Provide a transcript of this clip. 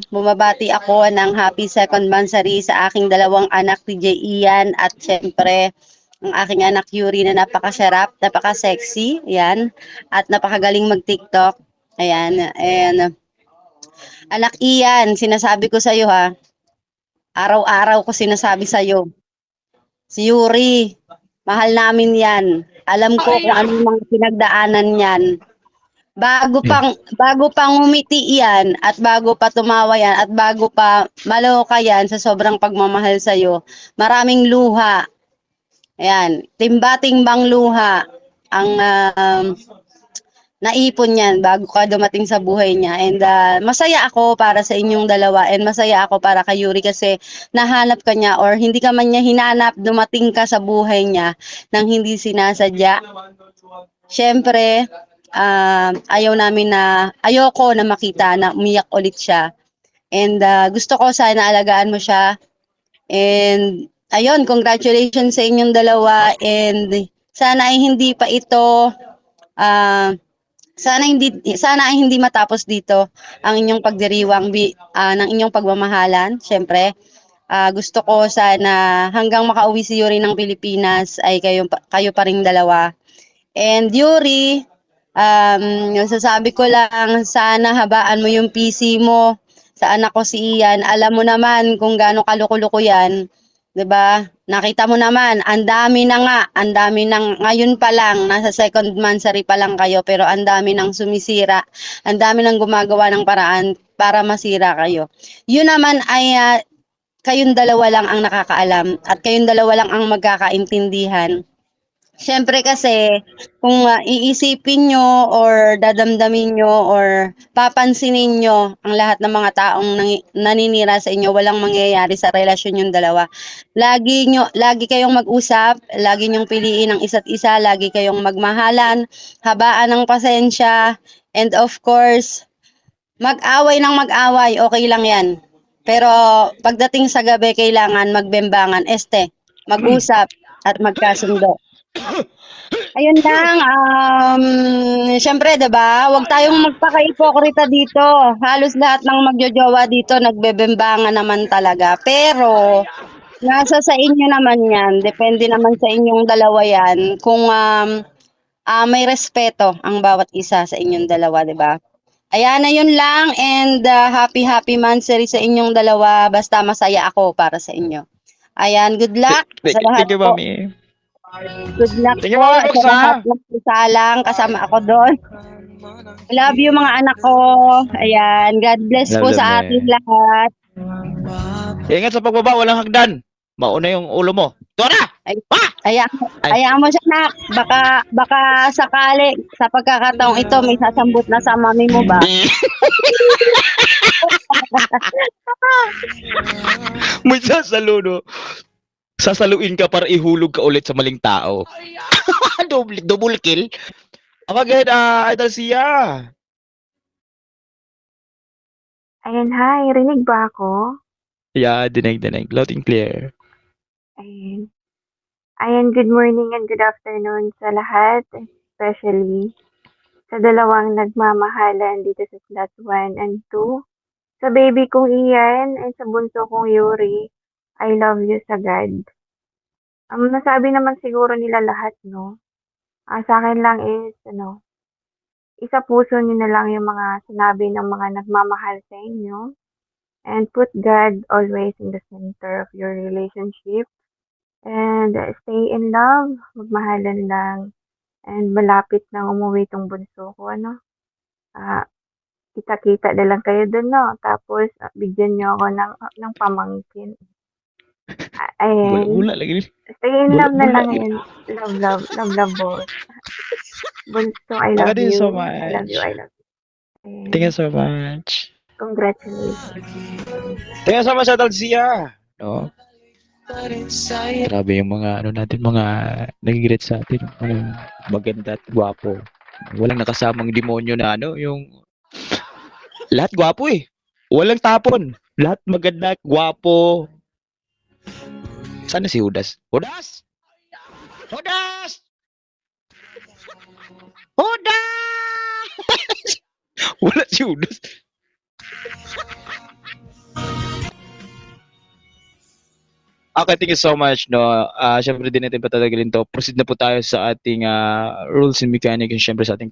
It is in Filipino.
bumabati ako ng happy second monthsary sa aking dalawang anak, TJ Ian, at syempre, ang aking anak Yuri na napakasarap, napaka-sexy, yan, at napakagaling mag-TikTok. Ayan, and anak Ian, sinasabi ko sa iyo ha, araw-araw ko sinasabi sa iyo, si Yuri, mahal namin yan. Alam ko kung ano yung mga pinagdaanan yan. Bago pang umiti yan at bago pa tumawa yan at bago pa maloka yan sa sobrang pagmamahal sa iyo, maraming luha. Ayan, timba-timbang luha ang naipon yan bago ka dumating sa buhay niya. And masaya ako para sa inyong dalawa and masaya ako para kay Yuri kasi nahanap ka niya or hindi ka man niya hinanap, dumating ka sa buhay niya nang hindi sinasadya. Siyempre, ayoko na makita na umiyak ulit siya. And gusto ko sana alagaan mo siya. And ayun, congratulations sa inyong dalawa. And sana ay hindi pa ito, ah, sana ay hindi matapos dito ang inyong pagdiriwang ng inyong pagmamahalan. Siyempre, gusto ko sana hanggang makauwi si Yuri ng Pilipinas ay kayo pa ring dalawa. And Yuri, sasabi ko lang, sana habaan mo yung PC mo sa anak ko si Ian. Alam mo naman kung gaano kaluko-luko yan. 'Di ba? Nakita mo naman, ang dami nang ngayon pa lang, nasa second monthsary pa lang kayo, pero ang dami nang sumisira, ang dami nang gumagawa ng paraan para masira kayo. Yun naman ay kayong dalawa lang ang nakakaalam at kayong dalawa lang ang magkakaintindihan. Siyempre kasi kung iisipin nyo or dadamdamin nyo or papansinin nyo ang lahat ng mga taong naninira sa inyo, walang mangyayari sa relasyon yung dalawa. Lagi kayong mag-usap, lagi nyong piliin ang isa't isa, lagi kayong magmahalan, habaan ng pasensya, and of course, mag-away ng mag-away, okay lang yan. Pero pagdating sa gabi, kailangan magbembangan, mag-usap at magkasundo. Ayun lang, siyempre 'di ba, huwag tayong magpaka-ipokrita dito. Halos lahat ng magjojowa dito nagbebembangan naman talaga. Pero nasa sa inyo naman 'yan, depende naman sa inyong dalawa 'yan kung may respeto ang bawat isa sa inyong dalawa, 'di ba? Ayan, na yun lang and happy happy monthsary sa inyong dalawa. Basta masaya ako para sa inyo. Ayan, good luck sa lahat Thank you, po. Mami. Good luck Thank you, po Mami sa Box, lahat ha? ng isalang kasama ako doon. I love you mga anak ko. Ayan, God bless Love po them, sa ating eh. lahat. Ingat sa pagbaba, walang hagdan. Mauna yung ulo mo. Tora! Ay, Pa! hayaan, Ay. hayaan mo siya nak. Baka sakali sa pagkakataong ito may sasambot na sa mami mo ba? May sasalo, no? Sasaluin ka para ihulog ka ulit sa maling tao. Double kill. Again, Idol Sia. Ayan, hi. Rinig ba ako? Yeah, dinig. Loud and clear. Ayan. Ayan, good morning and good afternoon sa lahat, especially sa dalawang nagmamahalan dito sa slot 1 and 2. Sa baby kong Ian and sa bunso kong Yuri, I love you sa God. Nasabi naman siguro nila lahat, no? Sa akin lang is, isa puso niyo na lang yung mga sinabi ng mga nagmamahal sa inyo and put God always in the center of your relationship. And stay in love, magmahalan lang, and malapit nang umuwi tong bunso ko, ano. Ah, kita-kita na lang kayo dun, 'no, tapos bigyan niyo ako ng pamangkin. Ayan, Bula lagi. stay in love na Bula lang lagi. and love both. Bunso, I Thank love you you. so I love you, much. I love you. Thank you And so much. congratulations. Thank you so much, Idol Sia. No? Grabe yung mga natin, mga nag-greet sa atin, mga maganda at gwapo. Walang nakasamang demonyo na yung lahat gwapo eh. Walang tapon. Lahat maganda at gwapo. Sana si Judas? Judas! Judas! Judas! Wala si Judas. Okay, thank you so much, no. Syempre din natin patatagalin to. Proceed na po tayo sa ating rules and mechanics and syempre sa ating